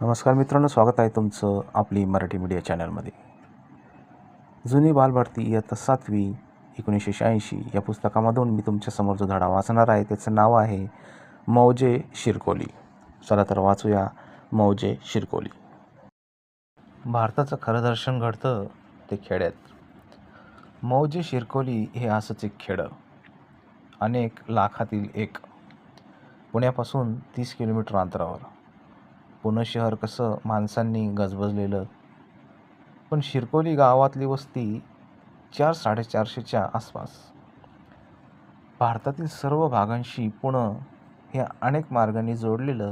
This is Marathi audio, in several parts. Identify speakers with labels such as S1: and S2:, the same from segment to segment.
S1: नमस्कार मित्रांनो, स्वागत आहे तुमचं आपली मराठी मीडिया चॅनलमध्ये. जुनी बालभारती इयत्ता 7वी 1986 या पुस्तकामधून मी तुमच्यासमोर जो धडा वाचणार आहे त्याचं नाव आहे मौजे शिरकोली. चला तर वाचूया मौजे शिरकोली. भारताचं खरं दर्शन घडतं ते खेड्यात. मौजे शिरकोली हे असंच एक खेडं, अनेक लाखातील एक. पुण्यापासून 30 किलोमीटर अंतरावर. पुणे शहर कसं माणसांनी गजबजलेलं, पण शिरकोली गावातली वस्ती 400-450च्या आसपास. भारतातील सर्व भागांशी पुणे हे अनेक मार्गांनी जोडलेलं,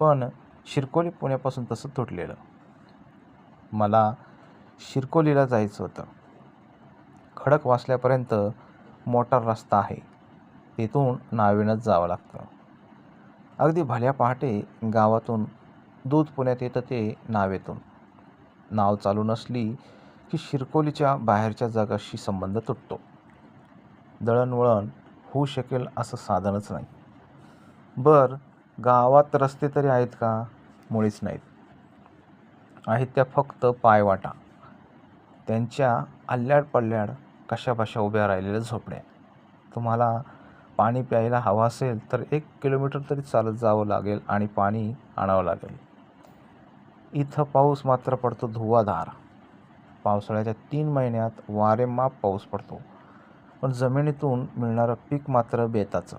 S1: पण शिरकोली पुण्यापासून तसं तुटलेलं. मला शिरकोलीला जायचं होतं. खडकवासल्यापर्यंत मोटार रस्ता आहे, तिथून नावेनंच जावं लागतं. अगदी भल्या पहाटे गावातून दूध पुण्यात येतं ते नावेतून. नाव चालू नसली की शिरकोलीच्या बाहेरच्या जगाशी संबंध तुटतो. दळणवळण होऊ शकेल असं साधनच नाही. गावात रस्ते तरी आहेत का? मुळीच नाहीत. आहेत त्या फक्त पायवाटा, त्यांच्या आल्याड पल्ल्याड कशाबशा उभ्या राहिलेल्या झोपड्या. तुम्हाला पाणी प्यायला हवं असेल तर 1 किलोमीटर तरी चालत जावं लागेल आणि पाणी आणावं लागेल. इथं पाऊस मात्र पडतो धुवाधार. पावसाळ्याच्या 3 महिन्यात वारेमाप पाऊस पडतो, पण जमिनीतून मिळणारं पीक मात्र बेताचं.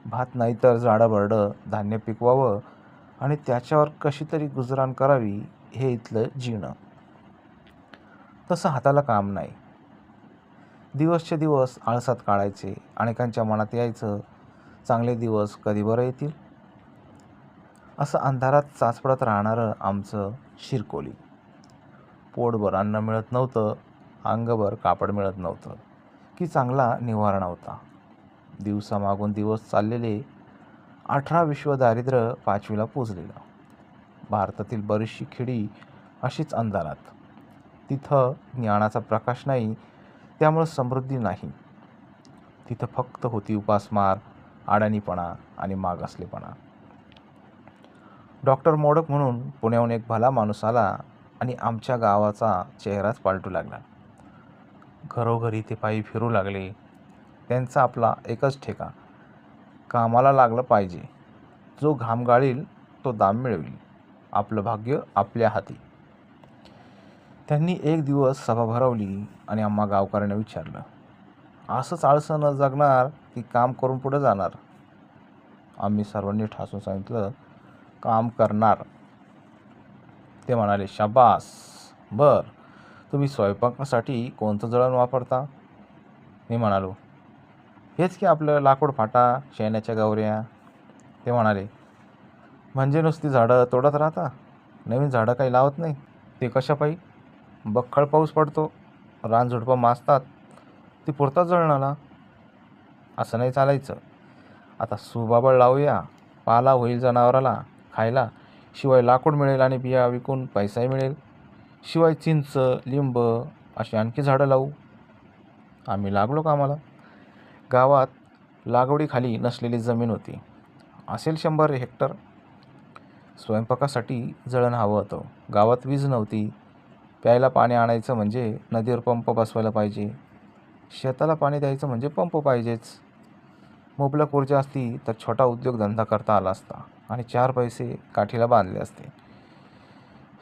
S1: भात नाही तर जाडं-भरडं धान्य पिकवावं आणि त्याच्यावर कशी तरी गुजराण करावी हे इथलं जीणं. तसं हाताला काम नाही. दिवसचे दिवस आळसात काढायचे. अनेकांच्या मनात यायचं, चांगले दिवस कधी बरं येतील. असं अंधारात चाचपडत राहणारं आमचं शिरकोली. पोटभर अन्न मिळत नव्हतं, अंगभर कापड मिळत नव्हतं की चांगला निवारा नव्हता. दिवसामागून दिवस चाललेले. 18 विश्व दारिद्र्य 5वीला पोचलेलं. भारतातील बरीचशी खेडी अशीच अंधारात. तिथं ज्ञानाचा प्रकाश नाही, त्यामुळं समृद्धी नाही. तिथं फक्त होती उपासमार, अडाणीपणा आणि मागासलेपणा. डॉक्टर मोडक म्हणून पुण्याहून एक भला माणूस आला आणि आमच्या गावाचा चेहराच पालटू लागला. घरोघरी ते पायी फिरू लागले. त्यांचा आपला एकच ठेका, कामाला लागलं पाहिजे. जो घाम गाळील तो दाम मिळविल. आपलं भाग्य आपल्या हाती. त्यांनी एक दिवस सभा भरवली आणि आम्हा गावकऱ्यांना विचारलं, असंच आळसं न जगणार की काम करून पुढे जाणार? आम्ही सर्वांनी ठासून सांगितलं, काम करणार. ते म्हणाले, शाबास. तुम्ही स्वयंपाकासाठी कोणतं जळण वापरता? मी म्हणालो, हेच की आपलं लाकूड फाटा, शेणाच्या गवऱ्या. ते म्हणाले, म्हणजे नुसती झाडं तोडत राहता, नवीन झाडं काही लावत नाही? ते कशापायी? बक्कळ पाऊस पडतो, रानझुडपं माजतात, ती पुरतात जळणाला. असं नाही चालायचं. आता सुबाबळ लावूया, पाला होईल जनावराला खायला, शिवाय लाकूड मिळेल आणि बिया विकून पैसाही मिळेल. शिवाय चिंच, लिंब अशी आणखी झाडं लावू. आम्ही लागलो कामाला. गावात लागवडीखाली नसलेली जमीन होती, असेल 100 हेक्टर. स्वयंपाकासाठी जळण हवं होतं. गावात वीज नव्हती. प्यायला पाणी आणायचं म्हणजे नदीवर पंप बसवायला पाहिजे. शेताला पाणी द्यायचं म्हणजे पंप पाहिजेच. मुबलक ऊर्जा असती तर छोटा उद्योगधंदा करता आला असता आणि 4 पैसे काठीला बांधले असते.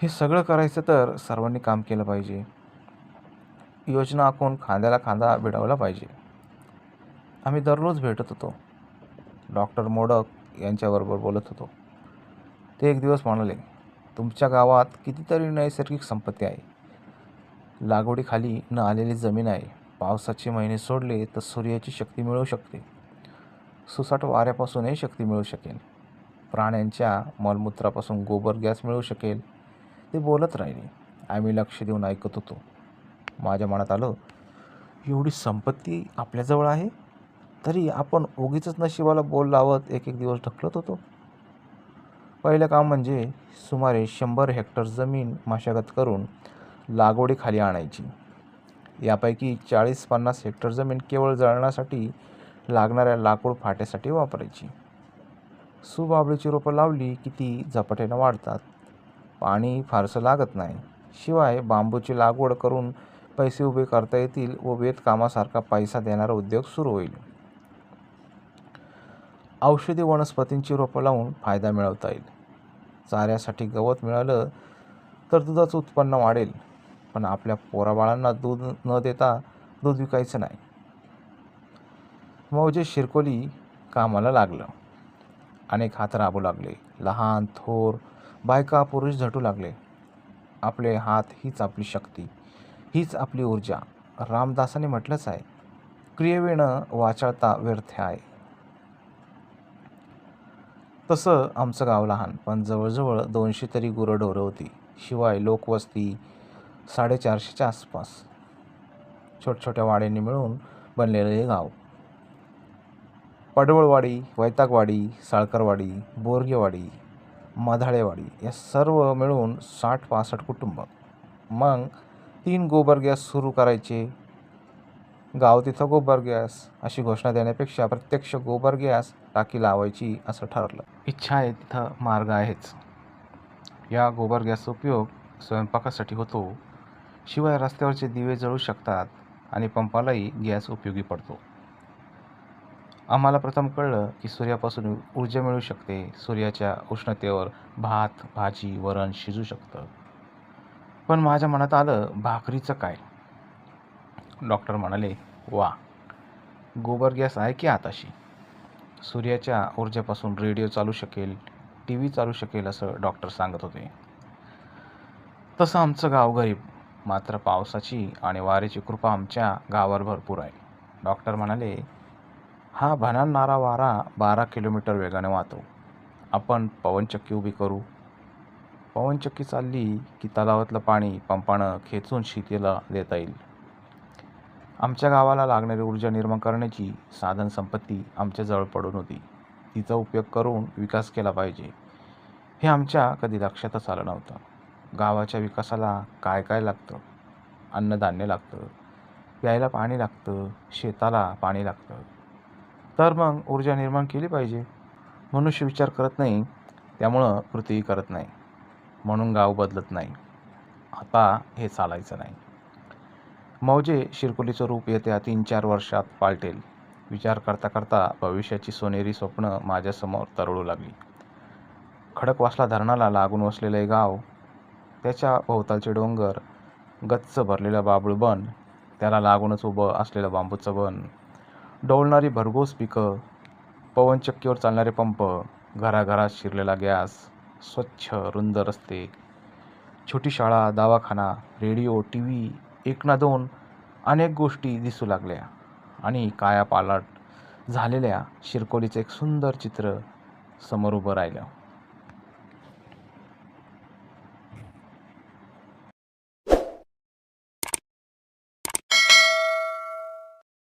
S1: हे सगळं करायचं तर सर्वांनी काम केलं पाहिजे. योजना आखून खांद्याला खांदा भिडवला पाहिजे. आम्ही दररोज भेटत होतो. डॉक्टर मोडक यांच्याबरोबर बोलत होतो. ते एक दिवस म्हणाले, तुमच्या गावात कितीतरी नैसर्गिक संपत्ती आहे. लागवडीखाली न आलेली जमीन आहे. पावसाचे महिने सोडले तर सूर्याची शक्ती मिळू शकते. सुसाट वाऱ्यापासूनही शक्ती मिळू शकेल. प्राण्यांच्या मलमूत्रापासून गोबर गॅस मिळू शकेल. ते बोलत राहिले. आम्ही लक्ष देऊन ऐकत होतो. माझ्या मनात आलं, एवढी संपत्ती आपल्याजवळ आहे, तरी आपण उगीचच नशिबाला बोल लावत एक दिवस ढकलत होतो. पहिलं काम म्हणजे सुमारे 100 हेक्टर जमीन मशागत करून लागवडीखाली आणायची. यापैकी 40-50 हेक्टर जमीन केवळ जळणासाठी लागणाऱ्या लाकूड फाट्यासाठी वापरायची. सुबाबळीची रोपं लावली की ती झपाट्यानं वाढतात. पाणी फारसं लागत नाही. शिवाय बांबूची लागवड करून पैसे उभे करता येतील व वेदकामासारखा पैसा देणारा उद्योग सुरू होईल. औषधी वनस्पतींची रोपं लावून फायदा मिळवता येईल. चाऱ्यासाठी गवत मिळालं तर दुधाचं उत्पन्न वाढेल, पण आपल्या पोराबाळांना दूध न देता दूध विकायचं नाही. मौजे शिरकोली कामाला लागलं. अनेक हात राबू लागले. लहान थोर बायका पुरुष झटू लागले. आपले हात हीच आपली शक्ती, हीच आपली ऊर्जा. रामदासांनी म्हटलंच आहे, क्रियेविणं वाचाळता व्यर्थ आहे. तसं आमचं गाव लहान, पण जवळजवळ 200 तरी गुरंढोरं होती. शिवाय लोकवस्ती 450च्या आसपास. छोट्या वाड्यांनी मिळून बनलेलं हे गाव. पडवळवाडी, वैतागवाडी, साळकरवाडी, बोरगेवाडी, मधाळेवाडी या सर्व मिळून 60-65 कुटुंब. मग 3 गोबर गॅस सुरू करायचे. गाव तिथं गोबर गॅस अशी घोषणा देण्यापेक्षा प्रत्यक्ष गोबर गॅस टाकी लावायची असं ठरलं. इच्छा आहे तिथं मार्ग आहेच. या गोबर गॅसचा उपयोग स्वयंपाकासाठी होतो. शिवाय रस्त्यावरचे दिवे जळू शकतात आणि पंपालाही गॅस उपयोगी पडतो. आम्हाला प्रथम कळलं की सूर्यापासून ऊर्जा मिळू शकते. सूर्याच्या उष्णतेवर भात, भाजी, वरण शिजू शकतं. पण माझ्या मनात आलं, भाकरीचं काय? डॉक्टर म्हणाले, वा, गोबर गॅस आहे की आताशी. सूर्याच्या ऊर्जेपासून रेडिओ चालू शकेल, TV चालू शकेल असं डॉक्टर सांगत होते. तसं आमचं गाव गरीब, मात्र पावसाची आणि वाऱ्याची कृपा आमच्या गावावर भरपूर आहे. डॉक्टर म्हणाले, हा भनाणणारा वारा 12 किलोमीटर वेगाने वाहतो. आपण पवनचक्की उभी करू. पवनचक्की चालली की तलावातलं पाणी पंपानं खेचून शेतीला देता येईल. आमच्या गावाला लागणारी ऊर्जा निर्माण करण्याची साधनसंपत्ती आमच्याजवळ पडून होती. तिचा उपयोग करून विकास केला पाहिजे, हे आमच्या कधी लक्षातच आलं नव्हतं. गावाच्या विकासाला काय काय लागतं? अन्नधान्य लागतं, प्यायला पाणी लागतं, शेताला पाणी लागतं. तर मग ऊर्जा निर्माण केली पाहिजे. मनुष्य विचार करत नाही, त्यामुळं पृथ्वी करत नाही. म्हणून गाव बदलत नाही. आता हे चालायचं नाही. मौजे शिरकोलीचं रूप येत्या 3-4 वर्षात पालटेल. विचार करता करता भविष्याची सोनेरी स्वप्न माझ्यासमोर तरळू लागली. खडकवासला धरणाला लागून वसलेलं हे गाव, त्याच्या भोवतालचे डोंगर, गच्च भरलेलं बाबूळ बन, त्याला लागूनच उभं असलेलं बांबूचं बन, डोलणारी भरघोस पिकं, पवनचक्कीवर चालणारे पंप, घराघरात शिरलेला गॅस, स्वच्छ रुंद रस्ते, छोटी शाळा, दवाखाना, रेडिओ, TV, 1 ना 2 अनेक गोष्टी दिसू लागल्या आणि कायापालट झालेल्या शिरकोलीचं एक सुंदर चित्र समोर उभं राहिलं.